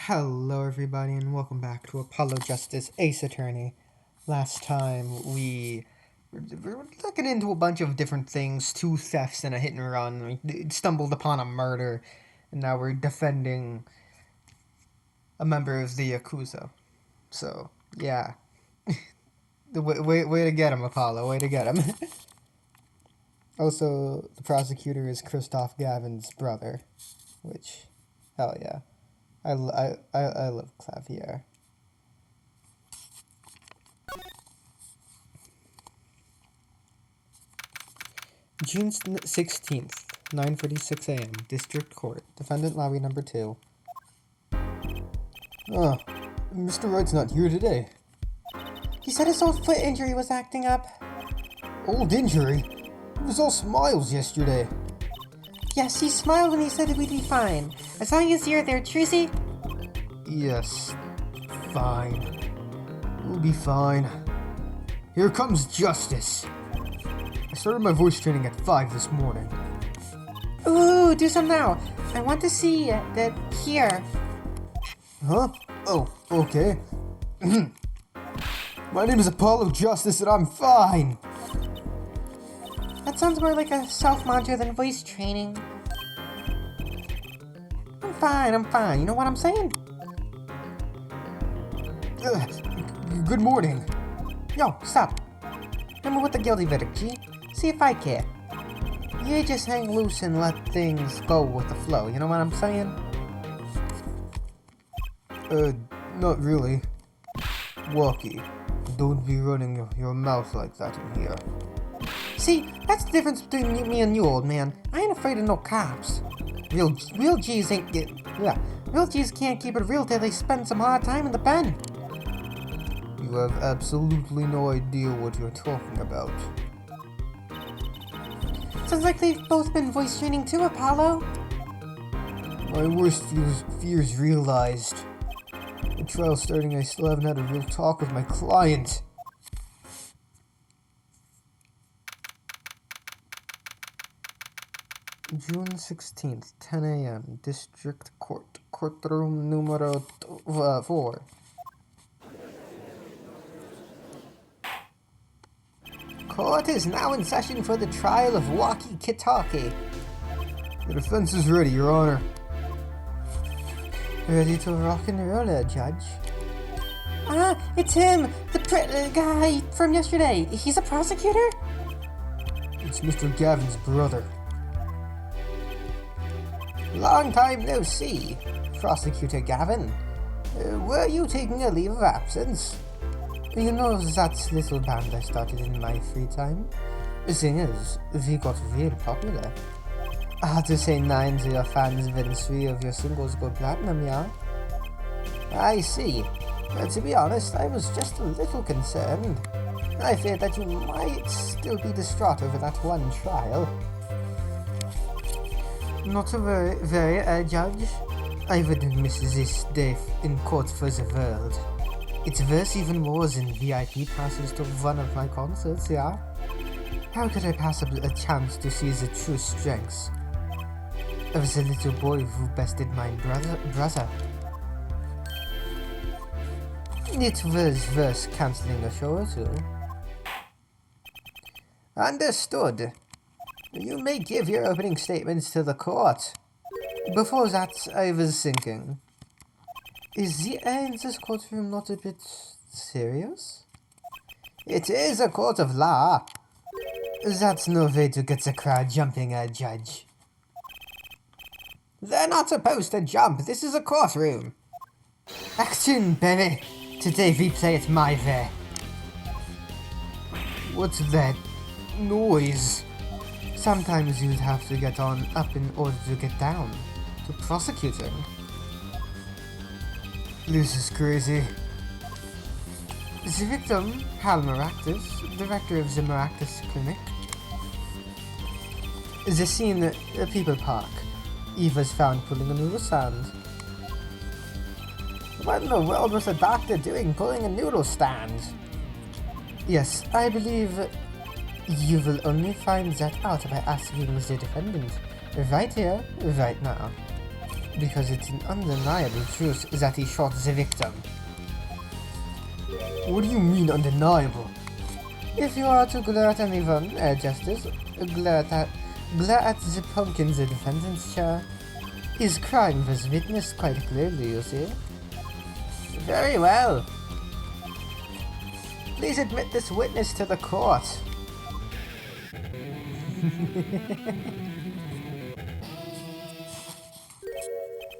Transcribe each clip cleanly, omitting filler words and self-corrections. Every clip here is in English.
Hello everybody and welcome back to Apollo Justice Ace Attorney. Last time we were looking into a bunch of different things, 2 thefts and a hit and run. We stumbled upon a murder, and now we're defending a member of the Yakuza. So, yeah. Way to get him, Apollo, way to get him. Also, the prosecutor is Christoph Gavin's brother, which, hell yeah. I love Clavier. June 16th, 9:46 a.m., District Court. Defendant lobby number 2. Oh, Mr. Wright's not here today. He said his old foot injury was acting up. Old injury? It was all smiles yesterday. Yes, he smiled when he said that we'd be fine. As long as you're there, Tracy. Yes, fine. We'll be fine. Here comes justice. I started my voice training at 5 this morning. Ooh, do some now. I want to see that here. Huh? Oh, okay. My name is Apollo Justice and I'm fine. That sounds more like a self-mantra than voice training. I'm fine. You know what I'm saying? Good morning. Yo, stop. Remember with the guilty verdict, G? See if I care. You just hang loose and let things go with the flow, you know what I'm saying? Not really. Walkie, don't be running your mouth like that in here. See, that's the difference between me and you, old man. I ain't afraid of no cops. Real G's real G's can't keep it real till they spend some hard time in the pen. You have absolutely no idea what you're talking about. Sounds like they've both been voice training too, Apollo. My worst fears realized. The trial starting, I still haven't had a real talk with my client. June 16th, 10 a.m., District Court, courtroom numero 4. Court is now in session for the trial of Walkie Kitaki. The defense is ready, Your Honor. Ready to rock and roll, Judge? Ah, it's him! The guy from yesterday. He's a prosecutor? It's Mr. Gavin's brother. Long time no see, Prosecutor Gavin. Were you taking a leave of absence? You know that little band I started in my free time? Singers, we got real popular. I had to say 9 to your fans when 3 of your singles go platinum, yeah? I see. To be honest, I was just a little concerned. I feared that you might still be distraught over that one trial. Not to worry, Judge. I wouldn't miss this day in court for the world. It's worth even more than VIP passes to one of my concerts, yeah? How could I pass up a chance to see the true strengths of the little boy who bested my brother? It was worth cancelling a show or two. Understood. You may give your opening statements to the court. Before that, I was thinking, is the air in this courtroom not a bit serious? It is a court of law. That's no way to get the crowd jumping, Judge. They're not supposed to jump. This is a courtroom. Action, baby. Today we play it my way. What's that noise? Sometimes you'd have to get on up in order to get down. To prosecuting. This is crazy. The victim, Hal Maractus, director of the Maractus Clinic. The scene, People Park. Eve was found pulling a noodle stand. What in the world was the doctor doing pulling a noodle stand? Yes, I believe you will only find that out by asking the defendant. Right here, right now. Because it's an undeniable truth that he shot the victim. What do you mean undeniable? If you are to glare at anyone, Justice, glare at the pumpkin the defendant's chair. His crime was witnessed quite clearly, you see. Very well. Please admit this witness to the court.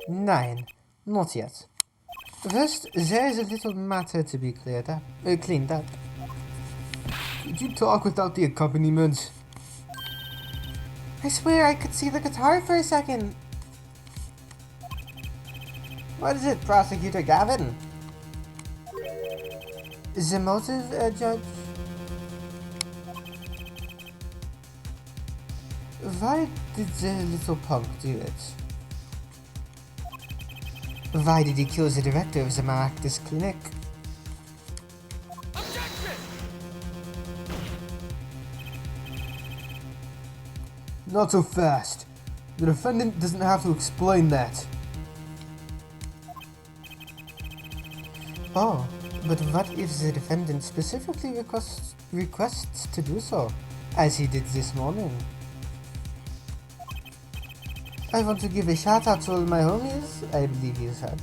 9. Not yet. First, there is a little matter to be cleaned up. Could you talk without the accompaniment? I swear I could see the guitar for a second. What is it, Prosecutor Gavin? The motive, Judge? Why did the little punk do it? Why did he kill the director of the malpractice clinic? Objection! Not so fast. The defendant doesn't have to explain that. Oh, but what if the defendant specifically requests to do so, as he did this morning? I want to give a shout out to all my homies, I believe you said.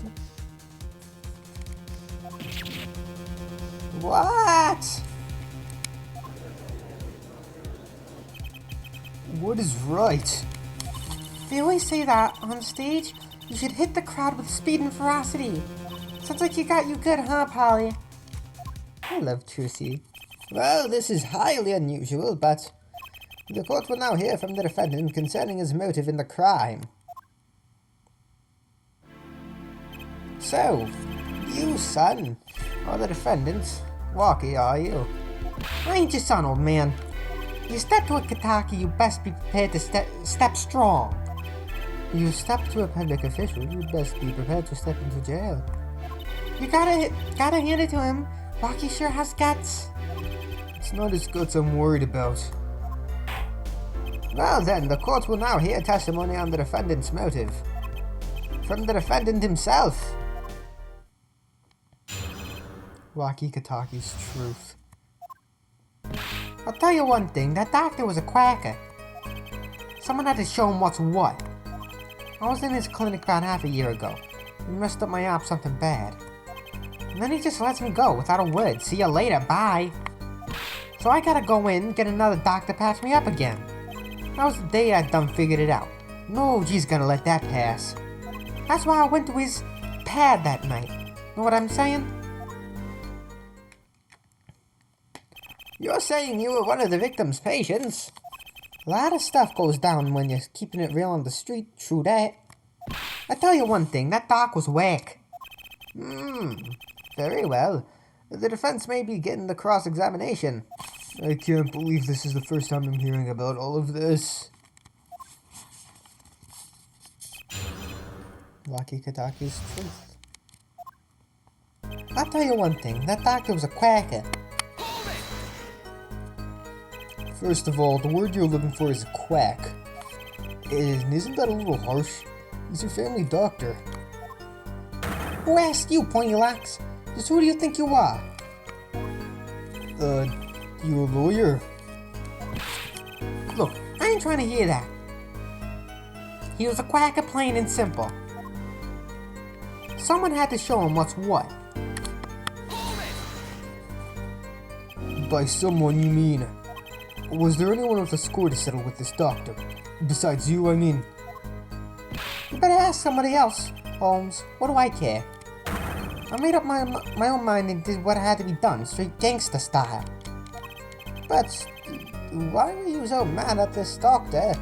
What? What is right? They always say that on stage, you should hit the crowd with speed and ferocity. Sounds like you got you good, huh, Polly? I love Trucy. Well, this is highly unusual, but the court will now hear from the defendant concerning his motive in the crime. So, you, son, are the defendant. Walkie, are you? I ain't your son, old man. You step to a Kataki, you best be prepared to step strong. You step to a public official, you best be prepared to step into jail. You gotta hand it to him. Walkie sure has guts. It's not his guts I'm worried about. Well then, the court will now hear testimony on the defendant's motive. From the defendant himself. Walkie Kataki's truth. I'll tell you one thing, that doctor was a quacker. Someone had to show him what's what. I was in his clinic about half a year ago. He messed up my op something bad. And then he just lets me go without a word. See ya later, bye. So I gotta go in, get another doctor patch me up again. That was the day I done figured it out. No G's gonna let that pass. That's why I went to his pad that night. Know what I'm saying? You're saying you were one of the victim's patients? A lot of stuff goes down when you're keeping it real on the street, true that. I tell you one thing, that doc was whack. Very well. The defense may be getting the cross-examination. I can't believe this is the first time I'm hearing about all of this. Walkie Kataki's truth. I'll tell you one thing, that doctor was a quacker. First of all, the word you're looking for is quack. And isn't that a little harsh? He's your family doctor. Who asked you, Pointylocks? Just who do you think you are? You a lawyer? Look, I ain't trying to hear that. He was a quacker, plain and simple. Someone had to show him what's what. By someone, you mean? Was there anyone with a score to settle with this doctor? Besides you, I mean. You better ask somebody else, Holmes. What do I care? I made up my own mind and did what had to be done, straight gangster style. But why were you so mad at this doctor?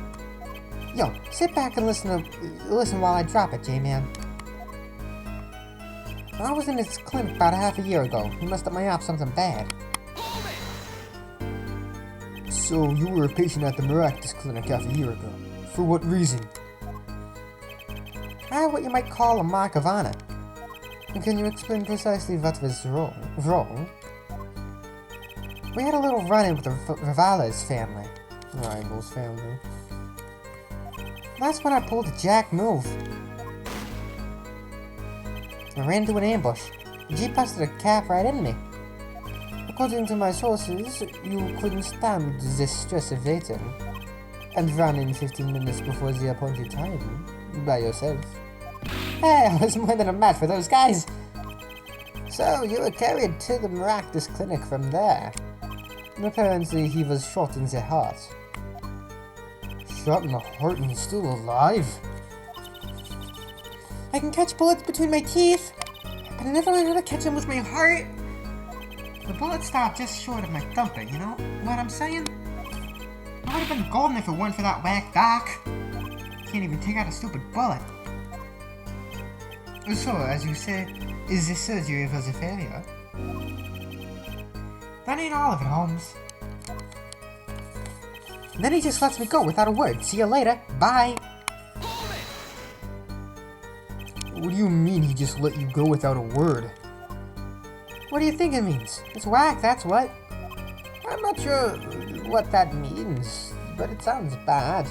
Yo, sit back and listen while I drop it, J-Man. I was in his clinic about half a year ago. He messed up my op something bad. So you were a patient at the Maractus clinic half a year ago. For what reason? I had what you might call a mark of honor. And can you explain precisely what was wrong? We had a little run-in with the Rivales family. Rivals family. That's when I pulled a jack move. I ran into an ambush. The jeep busted a cab right into me. According to my sources, you couldn't stand the stress of waiting, and ran in 15 minutes before the appointed time, by yourself. Hey, I was more than a match for those guys! So, you were carried to the Maractus clinic from there. Apparently, he was shot in the heart. Shot in the heart and he's still alive? I can catch bullets between my teeth, but I never learned how to catch them with my heart. The bullet stopped just short of my thumper, you know what I'm saying? I would have been golden if it weren't for that whack doc. Can't even take out a stupid bullet. So, as you say, is this surgery was a failure? That ain't all of it, Holmes. And then he just lets me go without a word. See you later. Bye. What do you mean he just let you go without a word? What do you think it means? It's whack, that's what. I'm not sure what that means, but it sounds bad.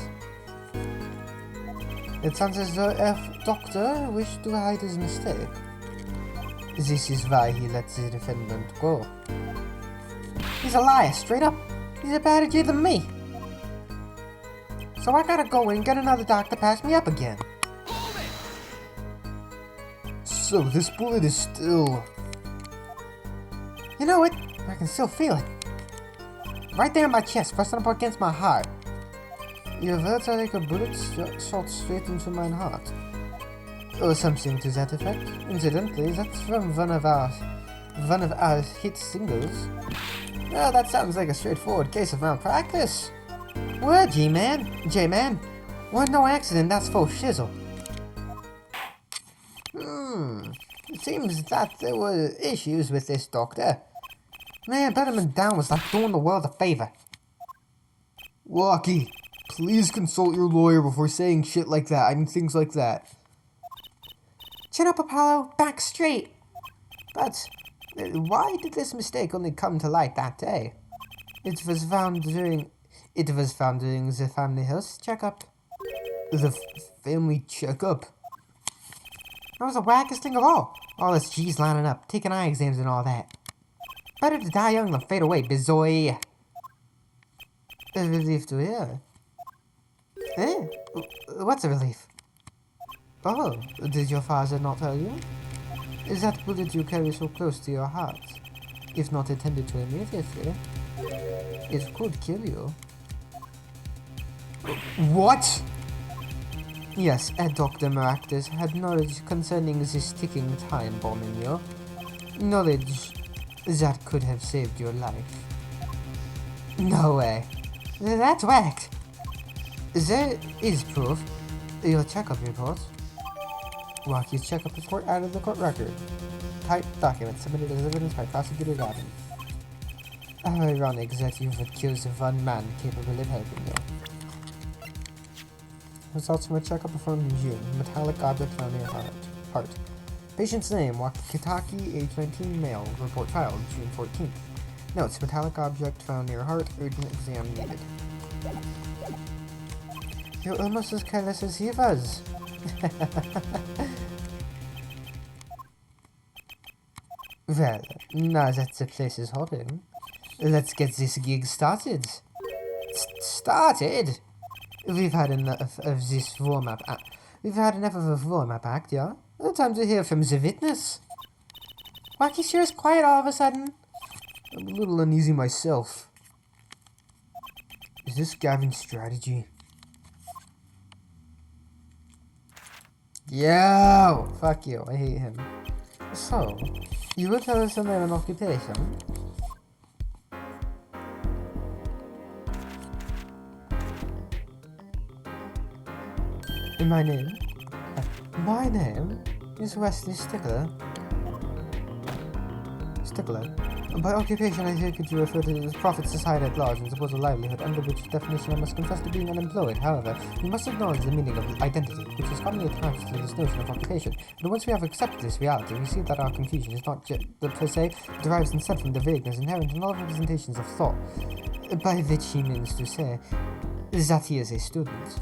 It sounds as though a doctor wished to hide his mistake. This is why he let the defendant go. He's a liar, straight up. He's a better G than me. So I gotta go and get another doctor to patch me up again. So this bullet is still... You know what? I can still feel it. Right there in my chest, pressing up against my heart. Your words are like a bullet shot straight into my heart. Or something to that effect. Incidentally, that's from one of our hit singles. Well, that sounds like a straightforward case of malpractice. What, J-Man? What, no accident, that's full shizzle. It seems that there were issues with this doctor. Man, putting him down was like doing the world a favor. Walkie, please consult your lawyer before saying shit like that. I mean, things like that. Chin up, Apollo. Back straight. But why did this mistake only come to light that day? It was found during the family health checkup. The family checkup? That was the wackest thing of all. All this G's lining up, taking eye exams and all that. Better to die young than fade away, bizoy. A relief to hear. Eh? What's a relief? Oh, did your father not tell you? Is that bullet you carry so close to your heart? If not attended to immediately, it could kill you. What? Yes, Dr. Maractus had knowledge concerning this ticking time bomb in you. Knowledge that could have saved your life. No way. That's whacked. There is proof. Your checkup report. Rocky's checkup report out of the court record. Typed document submitted as evidence by prosecutor Gavin. How ironic that you've accused of one man capable of helping you. Results from a checkup performed in June. Metallic object found near heart. Patient's name, Wakitaki, age 19, male. Report filed, June 14th. Notes, metallic object found near heart. Urgent exam needed. You're almost as careless as he was. Well, now that the place is hopping, let's get this gig started. Started? We've had enough of this warm-up act. We've had enough of a warm-up act, yeah? Time to hear from the witness. Wacky sure is quiet all of a sudden. I'm a little uneasy myself. Is this Gavin's strategy? Yo! Fuck you, I hate him. So, you will tell us your name and occupation? My name? My name is Wesley Stickler. By occupation, I take it you refer to the profit society at large and suppose a livelihood, under which definition I must confess to being unemployed. However, we must acknowledge the meaning of identity, which is commonly attached to this notion of occupation. But once we have accepted this reality, we see that our confusion is not per se, derives instead from the vagueness inherent in all representations of thought, by which he means to say that he is a student.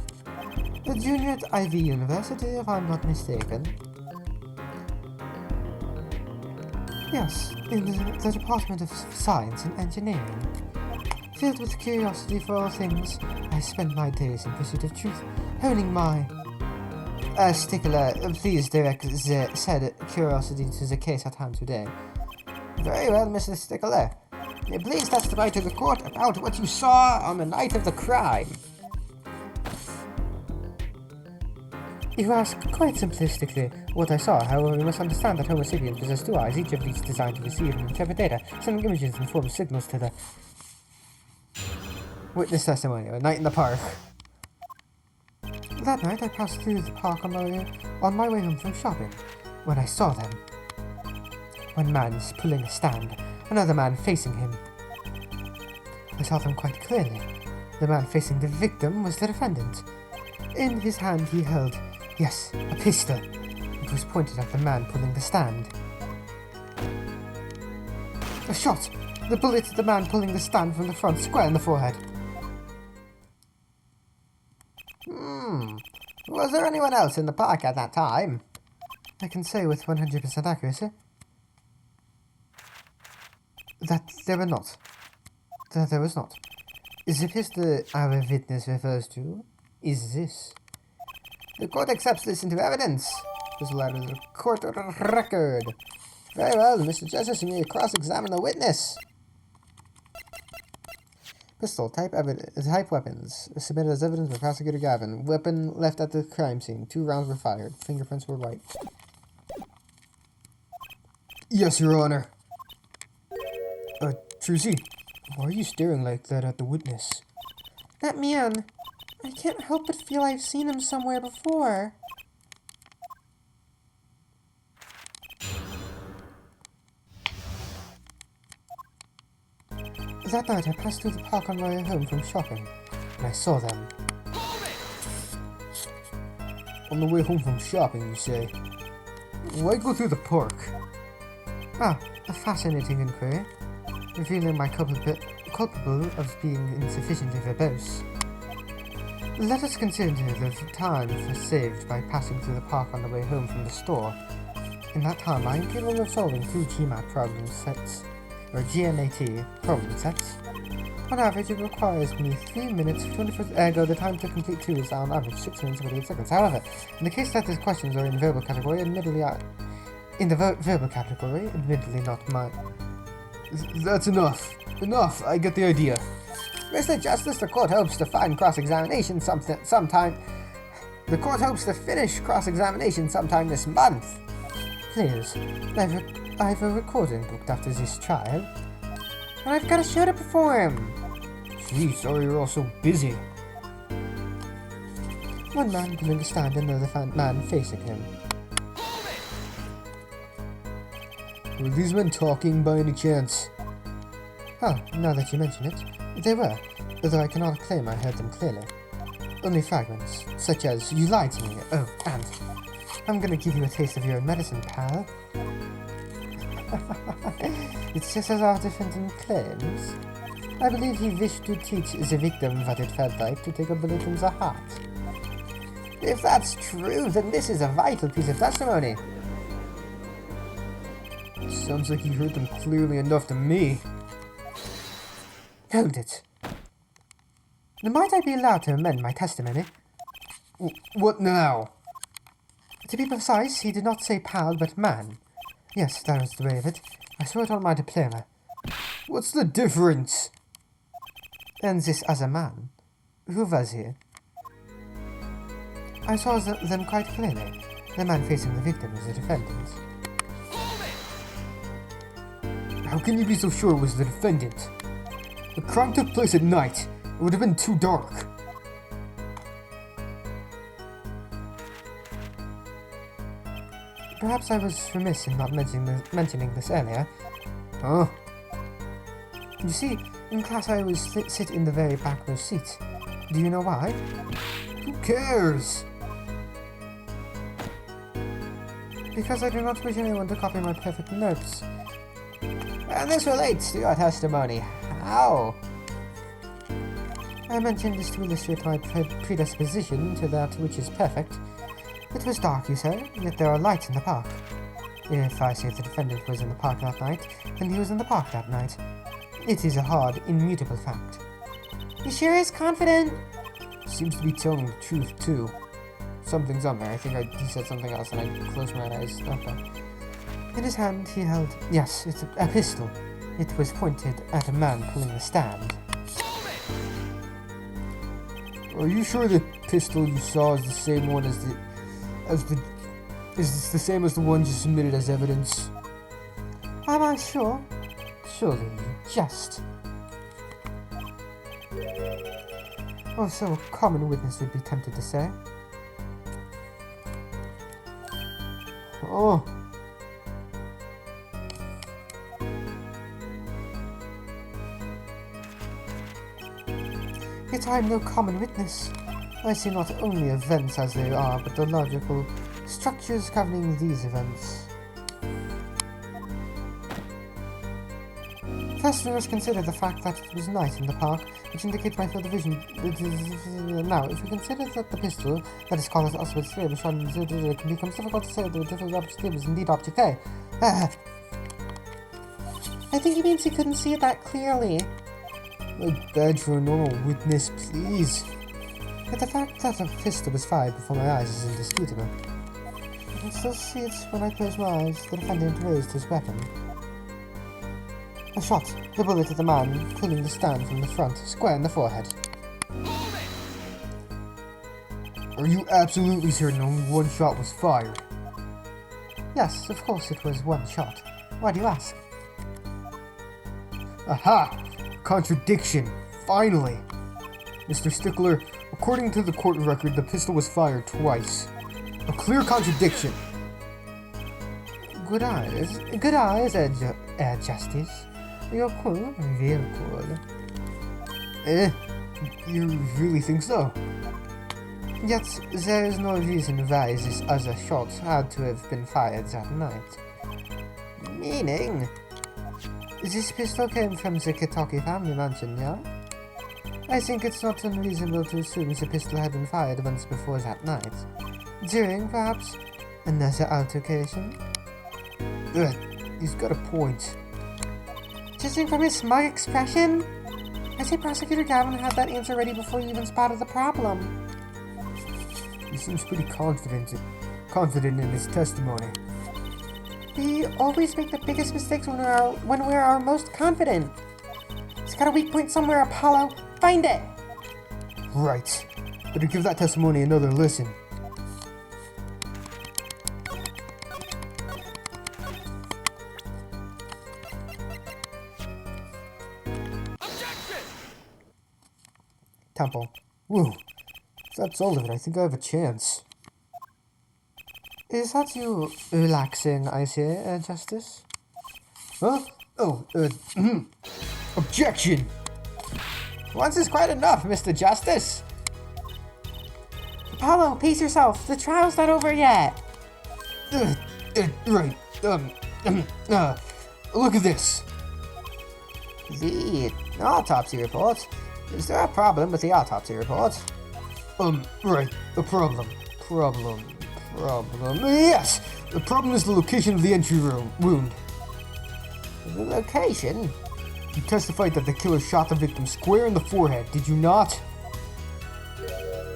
A junior at Ivy University, if I'm not mistaken. Yes, in the Department of Science and Engineering. Filled with curiosity for all things, I spent my days in pursuit of truth, honing my... Stickler, please direct the said curiosity to the case at hand today. Very well, Mr. Stickler. Please testify to the court about what you saw on the night of the crime. You ask quite simplistically what I saw. However, we must understand that Homo sapiens possess two eyes, each of these designed to receive and interpret data, sending images in the form of signals to the... Witness testimony, a night in the park. That night, I passed through the park on my way home from shopping, when I saw them. One man is pulling a stand, another man facing him. I saw them quite clearly. The man facing the victim was the defendant. In his hand he held, yes, a pistol. It was pointed at the man pulling the stand. A shot! The bullet hit the man pulling the stand from the front, square in the forehead. Was there anyone else in the park at that time? I can say with 100% accuracy that there were not. That there was not. The pistol our witness refers to is this. The court accepts this into evidence. This will add to the court record. Very well, Mr. Justice, you may cross-examine the witness. Pistol, type weapons. Submitted as evidence by Prosecutor Gavin. Weapon left at the crime scene. 2 rounds were fired. Fingerprints were wiped. Yes, Your Honor. Trucy, why are you staring like that at the witness? That man. I can't help but feel I've seen him somewhere before. That night I passed through the park on my way home from shopping, and I saw them. On the way home from shopping, you say? Why go through the park? Ah, a fascinating inquiry, revealing my culpable of being insufficiently verbose. Let us consider the time saved by passing through the park on the way home from the store. In that time, I am capable of solving 2 GMAT problem sets, or GMAT problem sets. On average, it requires me 3 minutes, 24, ergo the time to complete 2 is on average 6 minutes and 48 seconds. However, in the case that the questions are in verbal category, admittedly not mine. That's enough. Enough, I get the idea. Mr. Justice, the court hopes to find cross-examination sometime. The court hopes to finish cross-examination sometime this month. Please, I have a recording booked after this trial, and I've got a show to perform. Gee, sorry you're all so busy. One man pulling a stand, another man facing him. Were these men talking by any chance? Oh, now that you mention it, they were, although I cannot claim I heard them clearly. Only fragments, such as, you lied to me, oh, and, I'm gonna give you a taste of your own medicine, pal. It's just as our defendant claims. I believe he wished to teach the victim what it felt like to take a bullet in the heart. If that's true, then this is a vital piece of testimony. Sounds like you heard them clearly enough to me. Hold it. Now, might I be allowed to amend my testimony? What now? To be precise, he did not say pal, but man. Yes, that was the way of it. I saw it on my diploma. What's the difference? And this other man. Who was he? I saw them quite clearly. The man facing the victim was the defendant. How can you be so sure it was the defendant? The crime took place at night. It would have been too dark. Perhaps I was remiss in not mentioning this earlier. Huh? You see, in class I always sit in the very backmost seat. Do you know why? Who cares? Because I do not wish anyone to copy my perfect notes. And this relates to your testimony. How? I mentioned this to illustrate my predisposition to that which is perfect. It was dark, you say, yet there are lights in the park. If I say the defendant was in the park that night, then he was in the park that night. It is a hard, immutable fact. He sure is confident. Seems to be telling the truth, too. Something's on there. I think he said something else, and I closed my eyes. Okay. In his hand, he held... Yes, it's a pistol. It was pointed at a man pulling the stand. Are you sure the pistol you saw is the same one as is the same as the one you submitted as evidence? Am I sure? Surely you jest. Or so a common witness would be tempted to say. Oh. Yet I am no common witness. I see not only events as they are, but the logical structures governing these events. First, we must consider the fact that it was night in the park, which indicates my field of vision. Now, if we consider that the pistol, that is called also its flame, shot it becomes difficult to say that the different object is indeed object A. I think he means he couldn't see it that clearly. I beg for a normal witness, please. But the fact that a pistol was fired before my eyes is indisputable. I can still see it when I close my eyes. The defendant raised his weapon. A shot, the bullet at the man pulling the stand from the front, square in the forehead. Are you absolutely certain only one shot was fired? Yes, of course it was one shot. Why do you ask? Aha! Contradiction! Finally! Mr. Stickler, according to the court record, the pistol was fired twice. A clear contradiction! Good eyes, Justice. You're cool, very cool. You really think so? Yet, there is no reason why this other shot had to have been fired that night. Meaning? This pistol came from the Kentucky family mansion, yeah? I think it's not unreasonable to assume the pistol had been fired once before that night. During, perhaps, another altercation? He's got a point. Judging from his smug expression, I say Prosecutor Gavin had that answer ready before you even spotted the problem. He seems pretty confident in his testimony. We always make the biggest mistakes when we're our most confident. He's got a weak point somewhere, Apollo. Find it! Right. Better give that testimony another listen. Temple. Whoa. If that's all of it, I think I have a chance. Is that you relaxing, I say, Justice? Huh? Oh, objection! Once is quite enough, Mr. Justice. Apollo, pace yourself. The trial's not over yet. Right. Look at this. The autopsy report. Is there a problem with the autopsy report? Right. A problem. Yes! The problem is the location of the entry wound. The location? You testified that the killer shot the victim square in the forehead, did you not?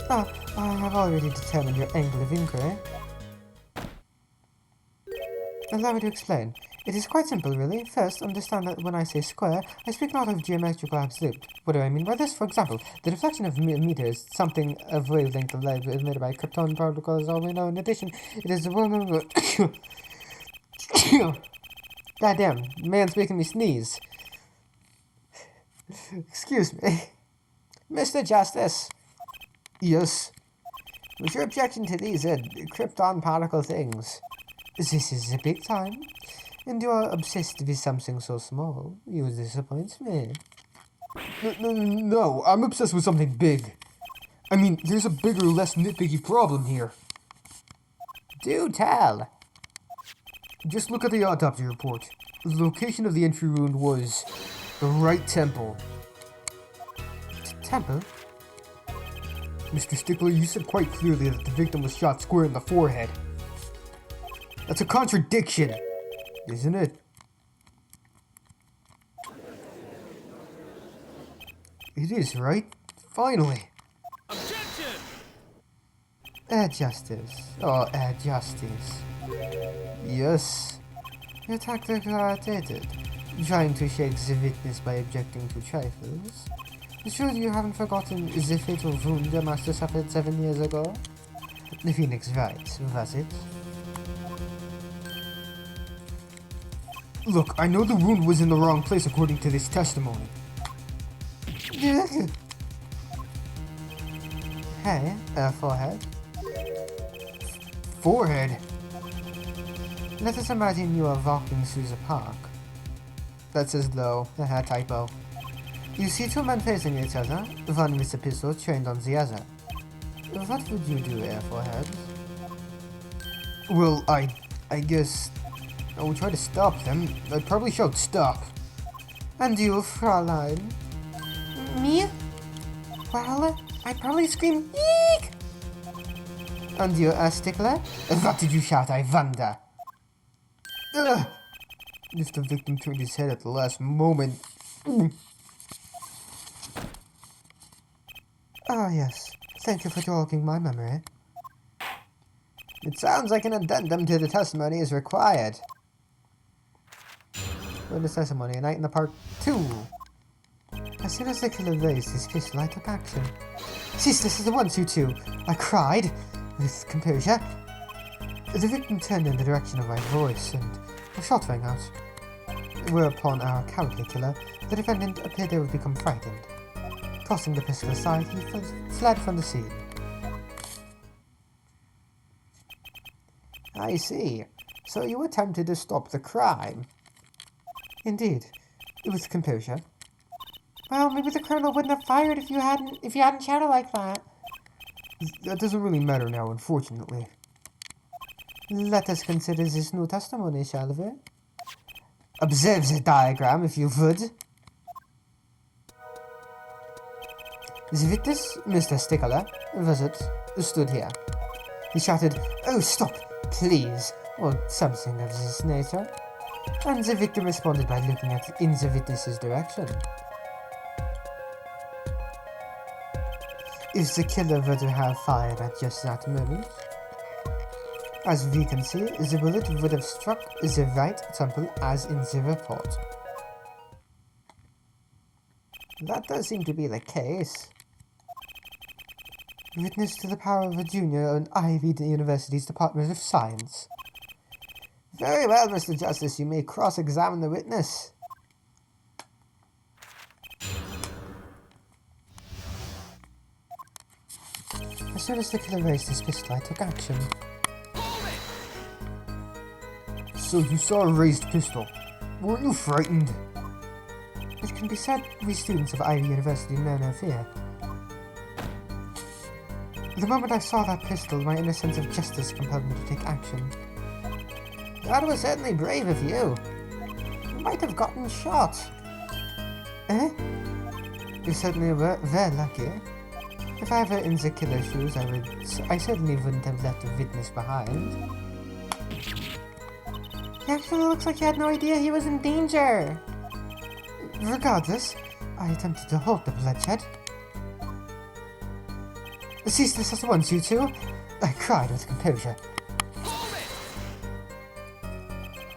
I have already determined your angle of inquiry. Allow me to explain. It is quite simple, really. First, understand that when I say square, I speak not of geometrical absolute. What do I mean by this? For example, the deflection of meters, something of wavelength of light emitted by krypton particles, all we know. In addition, it is the Goddamn, man's making me sneeze. Excuse me. Mr. Justice. Yes? Was your objection to these krypton particle things? This is a big time. And you are obsessed with something so small. You disappoint me. No, I'm obsessed with something big. I mean, there's a bigger, less nitpicky problem here. Do tell. Just look at the autopsy report. The location of the entry wound was the right temple. Temple? Mr. Stickler, you said quite clearly that the victim was shot square in the forehead. That's a contradiction, isn't it? It is, right? Finally. Objection! Air Justice. Oh, Air Justice. Yes. Your tactics are outdated. Trying to shake the witness by objecting to trifles. Sure you haven't forgotten the fatal wound the master suffered 7 years ago? The Phoenix right, was it? Look, I know the wound was in the wrong place according to this testimony. Hey, forehead. Forehead? Let us imagine you are walking through the park. That's as though, a typo. You see two men facing each other, one with a pistol trained on the other. What would you do, forehead? Well, I guess I would try to stop them. I'd probably shout stop. And you, Fraulein? Me? Well, I'd probably scream, eek! And you, Stickler? What did you shout, I wonder? Ugh. If the victim turned his head at the last moment. Ah, yes. Thank you for jogging my memory. It sounds like an addendum to the testimony is required. Witness testimony, a night in the park 2. As soon as the killer raised his pistol, I took action. Ceaseless as the 1-2-2, I cried, with composure. The victim turned in the direction of my voice, and a shot rang out. Whereupon our cowardly killer, the defendant, appeared to have become frightened. Tossing the pistol aside, he fled from the scene. I see. So you attempted to stop the crime? Indeed. With composure. Well, maybe the colonel wouldn't have fired if you hadn't shouted like that. That doesn't really matter now, unfortunately. Let us consider this new testimony, shall we? Observe the diagram, if you would. The witness, Mr. Stickler, was it, stood here. He shouted, "Oh, stop, please," or something of this nature. And the victim responded by looking in the witness's direction. If the killer were to have fired at just that moment, as we can see, the bullet would have struck the right temple as in the report. That does seem to be the case. Witness to the power of a junior on Ivy University's Department of Science. Very well, Mr. Justice, you may cross-examine the witness. As soon as the killer raised his pistol, I took action. So you saw a raised pistol. Weren't you frightened? It can be said we students of Ivy University know no fear. The moment I saw that pistol, my inner sense of justice compelled me to take action. That was certainly brave of you. You might have gotten shot. Eh? You certainly were very lucky. If I were in the killer's shoes, I certainly wouldn't have left a witness behind. He actually looks like he had no idea he was in danger. Regardless, I attempted to halt the bloodshed. Cease this at once, you two, I cried with composure.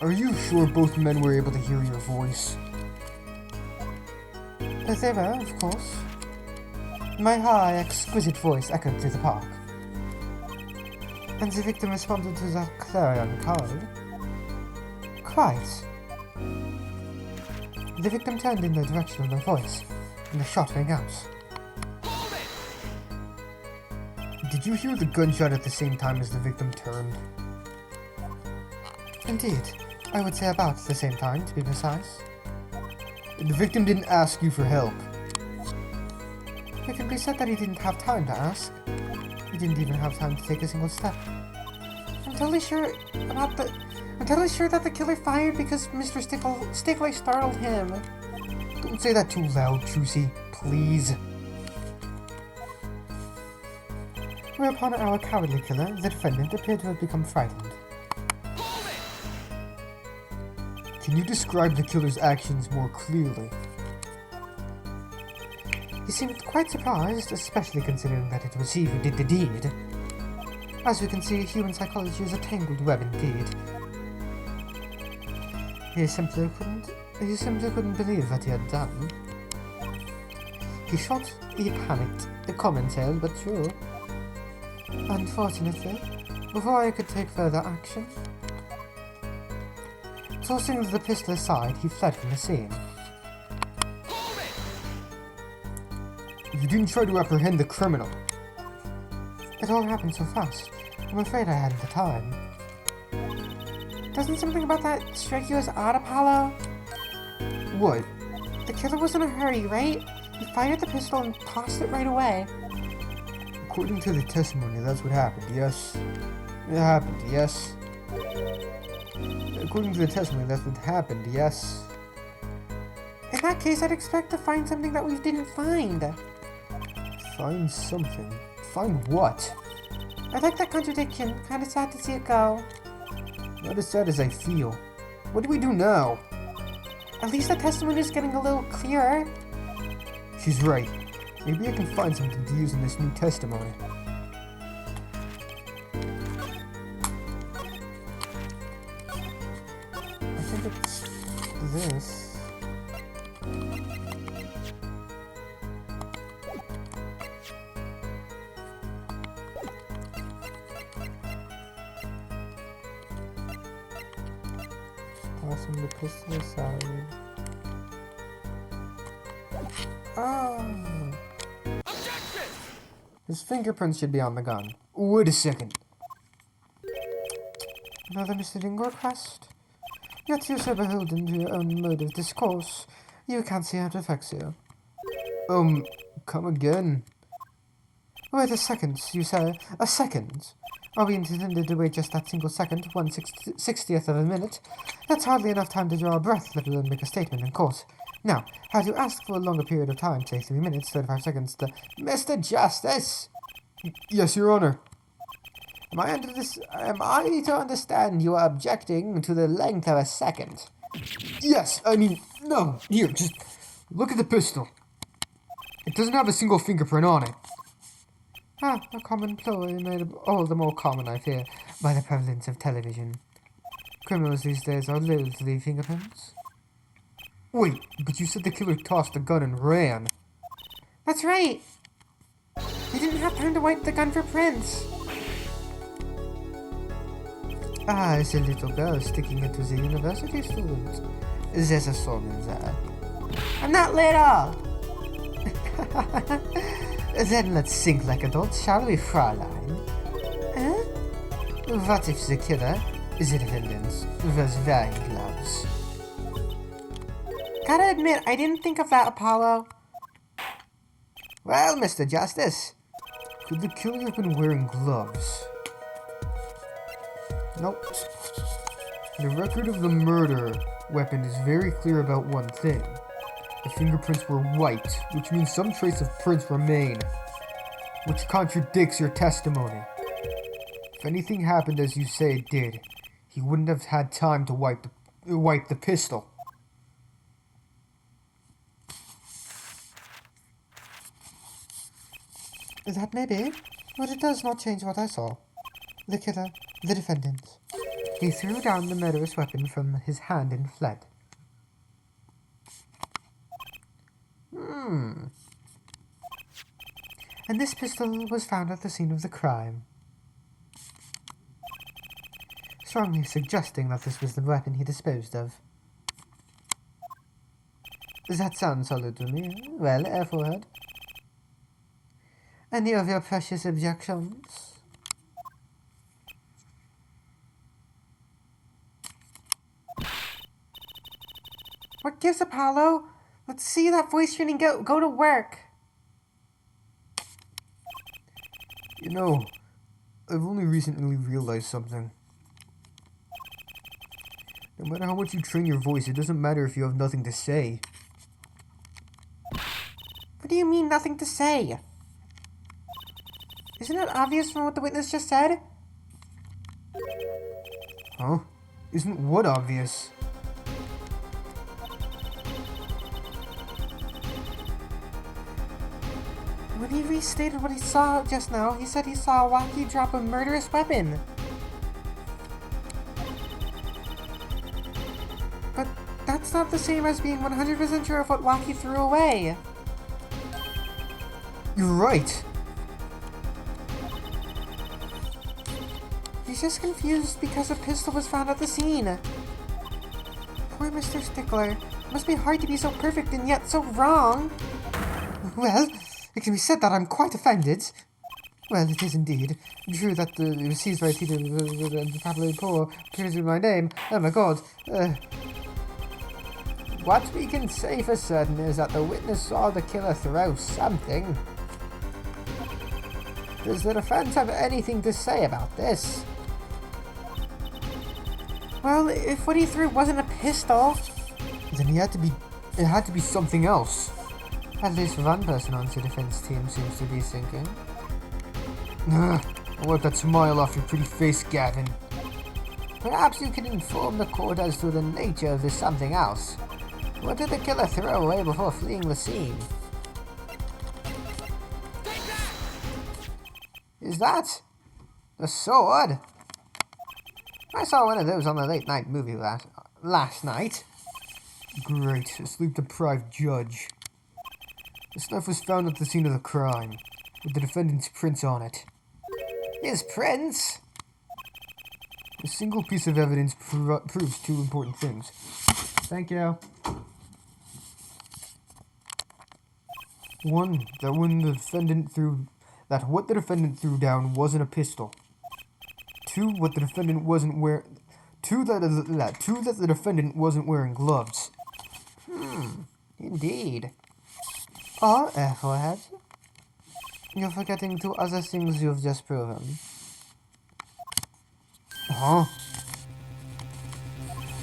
Are you sure both men were able to hear your voice? They were, of course. My high, exquisite voice echoed through the park. And the victim responded to that clarion call. Quite. The victim turned in the direction of my voice, and the shot rang out. Did you hear the gunshot at the same time as the victim turned? Indeed. I would say about the same time, to be precise. The victim didn't ask you for help. It can be said that he didn't have time to ask. He didn't even have time to take a single step. I'm totally sure that the killer fired because Mr. Stickler startled him. Don't say that too loud, Trucy. Please. Whereupon our cowardly killer, the defendant, appeared to have become frightened. Can you describe the killer's actions more clearly? He seemed quite surprised, especially considering that it was he who did the deed. As we can see, human psychology is a tangled web indeed. He simply couldn't believe what he had done. He panicked, a common tale, but true. Unfortunately, before I could take further action, tossing the pistol aside, he fled from the scene. You didn't try to apprehend the criminal. It all happened so fast. I'm afraid I hadn't the time. Doesn't something about that strike you as odd, Apollo? What? The killer was in a hurry, right? He fired the pistol and tossed it right away. According to the testimony, that's what happened, yes? It happened, yes? According to the testimony, that's what happened, yes? In that case, I'd expect to find something that we didn't find. Find something? Find what? I like that contradiction. Kinda sad to see it go. Not as sad as I feel. What do we do now? At least the testimony is getting a little clearer. She's right. Maybe I can find something to use in this new testimony. I think it's this. Tossing the pistol aside. Oh! His fingerprints should be on the gun. Wait a second. Another misleading request? Yet you're so beholden to your own mode of discourse, you can't see how it affects you. Come again. Wait a second, you say? A second? Are we intended to wait just that single second, 1/60th of a minute? That's hardly enough time to draw a breath, let alone make a statement in court. Now, had you asked for a longer period of time, say 3 minutes, 35 seconds, Mr. Justice! Yes, Your Honor. Am I to understand you are objecting to the length of a second? Yes, I mean, no. Here, just look at the pistol. It doesn't have a single fingerprint on it. Ah, a common ploy made all the more common, I fear, by the prevalence of television. Criminals these days are loath to leave fingerprints. Wait, but you said the killer tossed the gun and ran. That's right! He didn't have time to wipe the gun for prints. Ah, it's a little girl sticking it to the university student. There's a soul in there. I'm not little! Then let's think like adults, shall we, Fraulein? Huh? What if the killer, the defendant, was wearing gloves? Gotta admit, I didn't think of that, Apollo. Well, Mr. Justice. Could the killer have been wearing gloves? Nope. The record of the murder weapon is very clear about one thing. The fingerprints were white, which means some trace of prints remain, which contradicts your testimony. If anything happened as you say it did, he wouldn't have had time to wipe the pistol. That may be, but it does not change what I saw. The killer, the defendant. He threw down the murderous weapon from his hand and fled. And this pistol was found at the scene of the crime. Strongly suggesting that this was the weapon he disposed of. That sounds solid to me. Well, Air Forehead? Any of your precious objections? What gives, Apollo? Let's see that voice training go to work. You know, I've only recently realized something. No matter how much you train your voice, it doesn't matter if you have nothing to say. What do you mean, nothing to say? Isn't it obvious from what the witness just said? Huh? Isn't what obvious? When he restated what he saw just now, he said he saw Wacky drop a murderous weapon. But that's not the same as being 100% sure of what Wacky threw away. You're right. He's just confused because a pistol was found at the scene. Poor Mr. Stickler. It must be hard to be so perfect and yet so wrong. Well, it can be said that I'm quite offended. Well, it is indeed. True that the receipts by Peter and Pablo Poor appears in my name. Oh my god. What we can say for certain is that the witness saw the killer throw something. Does the defense have anything to say about this? Well, if what he threw wasn't a pistol, then it had to be something else. at least one person on the defense team seems to be thinking. Wipe that smile off your pretty face, Gavin. Perhaps you can inform the court as to the nature of this something else. What did the killer throw away before fleeing the scene? Is that the sword? I saw one of those on the late night movie last night. Great, a sleep-deprived judge. The knife was found at the scene of the crime, with the defendant's prints on it. His prints? A single piece of evidence proves two important things. Thank you. One, that what the defendant threw down wasn't a pistol. Two, what the defendant wasn't wearing. Two, that the defendant wasn't wearing gloves. Indeed. Or, Airhead, you're forgetting two other things you've just proven. Huh?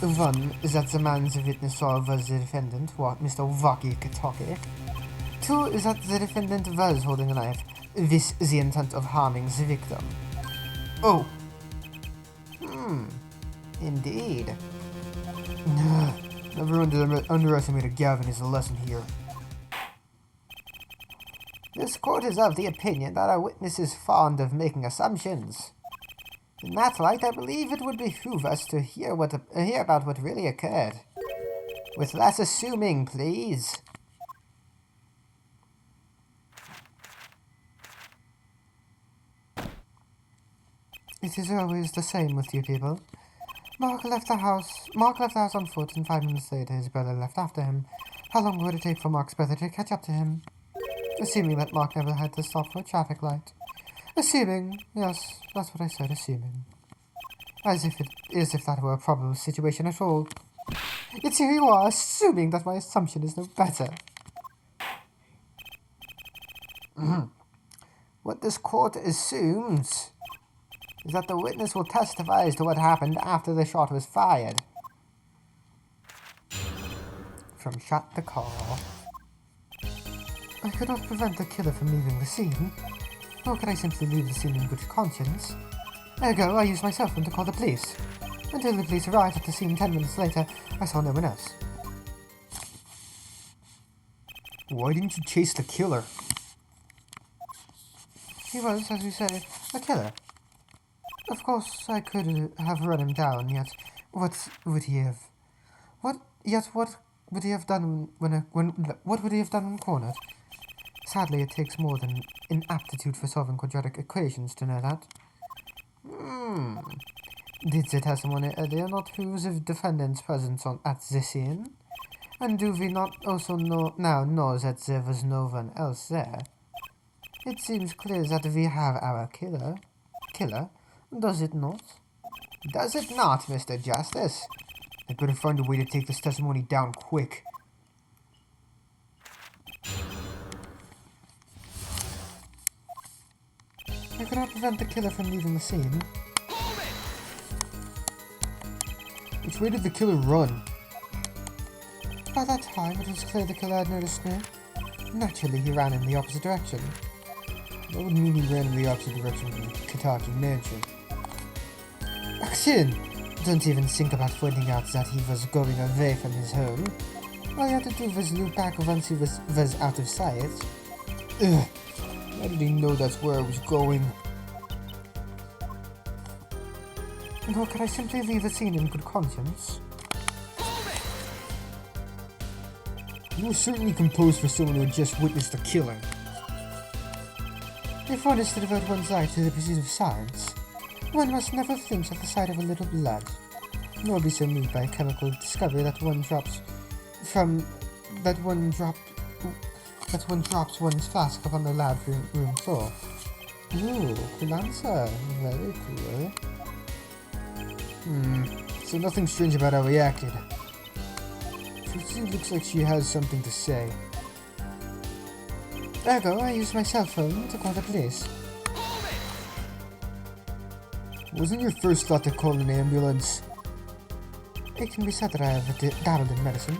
One is that the man the witness saw was the defendant, Mr. Wacky Katoki. Two is that the defendant was holding a knife, with the intent of harming the victim. Oh! Indeed. Never underestimate a Gavin is a lesson here. This court is of the opinion that a witness is fond of making assumptions. In that light, I believe it would behoove us to hear about what really occurred. With less assuming, please. It is always the same with you people. Mark left the house on foot, and 5 minutes later his brother left after him. How long would it take for Mark's brother to catch up to him? Assuming that Mark never had to stop for a traffic light. Assuming, yes, that's what I said, assuming. As if that were a probable situation at all. Yet here you are, assuming that my assumption is no better. What this court assumes is that the witness will testify as to what happened after the shot was fired. From shot to call. I could not prevent the killer from leaving the scene, nor could I simply leave the scene in good conscience. Ergo, I used my cell phone to call the police. Until the police arrived at the scene 10 minutes later, I saw no one else. Why didn't you chase the killer? He was, as you say, a killer. Of course, I could have run him down, yet what would he have done when cornered? Sadly, it takes more than an aptitude for solving quadratic equations to know that. Did the testimony earlier not prove the defendant's presence at the scene? And do we not also now know that there was no one else there? It seems clear that we have our killer, does it not? Does it not, Mr. Justice? I better find a way to take this testimony down quick. I cannot prevent the killer from leaving the scene. Which way did the killer run? By that time, it was clear the killer had noticed me. Naturally, he ran in the opposite direction. That would mean he ran in the opposite direction from the Kataki mansion. Action! Don't even think about pointing out that he was going away from his home. All you had to do was look back once he was out of sight. Ugh, How did he know that's where I was going? Nor could I simply leave the scene in good conscience. You were certainly composed for someone who had just witnessed the killing. If one is to devote one's life to the pursuit of science, one must never flinch at the sight of a little blood, nor be so moved by a chemical discovery that one drops one's flask upon the lab room floor. Ooh, cool answer. Very cool. So nothing strange about how he acted. She looks like she has something to say. Ergo, I used my cell phone to call the police. Wasn't your first thought to call an ambulance? It can be said that I have dabbled in medicine.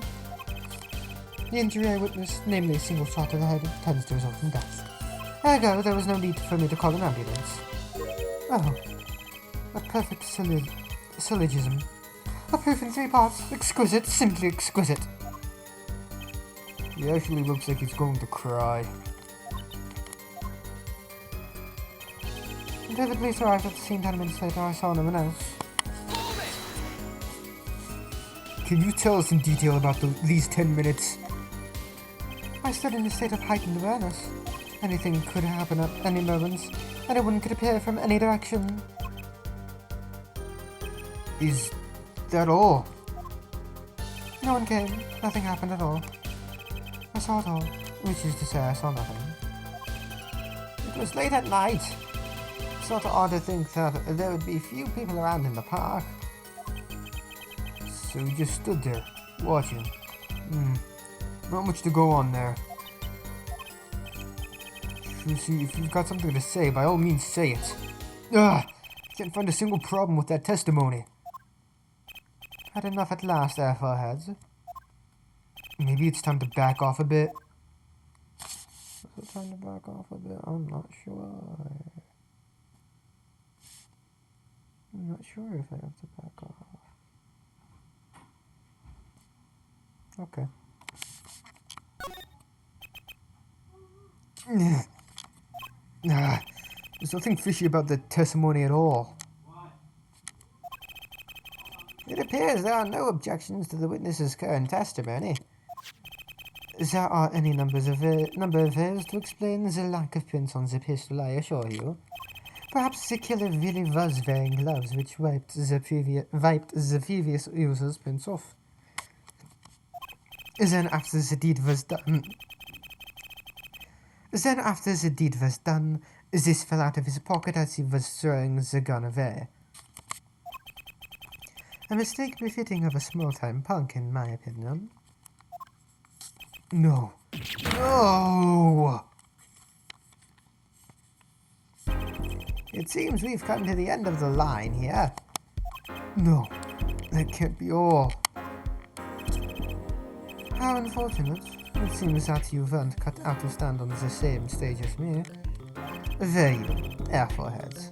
The injury I witnessed, namely a single shot to the head, tends to result in death. Ergo, there was no need for me to call an ambulance. Oh, a perfect syllogism. A proof in 3 parts. Exquisite, simply exquisite. He actually looks like he's going to cry. Until the police arrived at the scene 10 minutes later, I saw no one else. Can you tell us in detail about these 10 minutes? I stood in a state of heightened awareness. Anything could happen at any moment. Anyone could appear from any direction. Is that all? No one came. Nothing happened at all. I saw it all, which is to say I saw nothing. It was late at night. Sort of odd to think that there would be few people around in the park. So you just stood there, watching. Not much to go on there. See, if you've got something to say, by all means say it. Can't find a single problem with that testimony. Had enough at last, airforeheads. Maybe it's time to back off a bit. Is it time to back off a bit? I'm not sure. I'm not sure if I have to back off. Okay. There's nothing fishy about the testimony at all. It appears there are no objections to the witness's current testimony. There are any number of errors to explain the lack of prints on the pistol, I assure you. Perhaps the killer really was wearing gloves which wiped the previous user's prints off. Then after the deed was done, this fell out of his pocket as he was throwing the gun away. A mistake befitting of a small-time punk, in my opinion. No. No! It seems we've come to the end of the line here. No, that can't be all. How unfortunate. It seems that you weren't cut out to stand on the same stage as me. There you, airforeheads.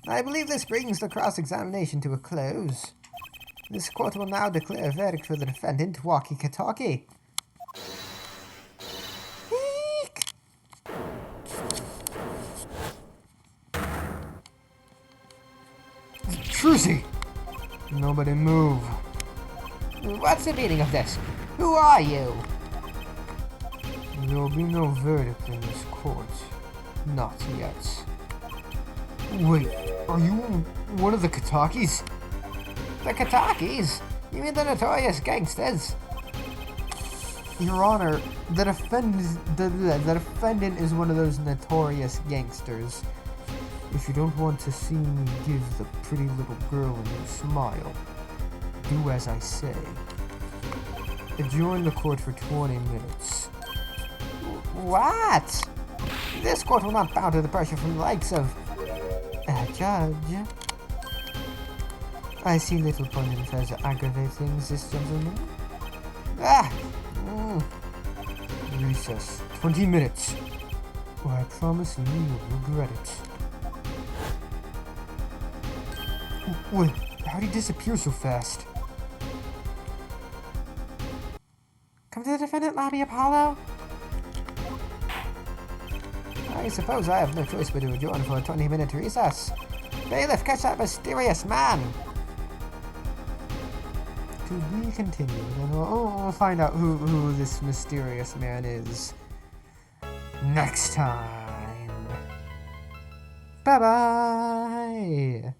I believe this brings the cross-examination to a close. This court will now declare a verdict for the defendant, Walkie-Talkie. Trucy! Nobody move. What's the meaning of this? Who are you? There will be no verdict in this court. Not yet. Wait, are you one of the Katakis? The Katakis? You mean the notorious gangsters? Your Honor, the defendant is one of those notorious gangsters. If you don't want to see me give the pretty little girl a new smile, do as I say. Adjourn the court for 20 minutes. What? This court will not bow to the pressure from the likes of... Judge. I see little point in further aggravating this gentleman. Recess. 20 minutes. Or I promise you will regret it. Wait, how'd he disappear so fast? Come to the defendant lobby, Apollo. I suppose I have no choice but to adjourn for a 20-minute recess. Bailiff, catch that mysterious man! To be continued, and we'll find out who this mysterious man is next time. Bye-bye!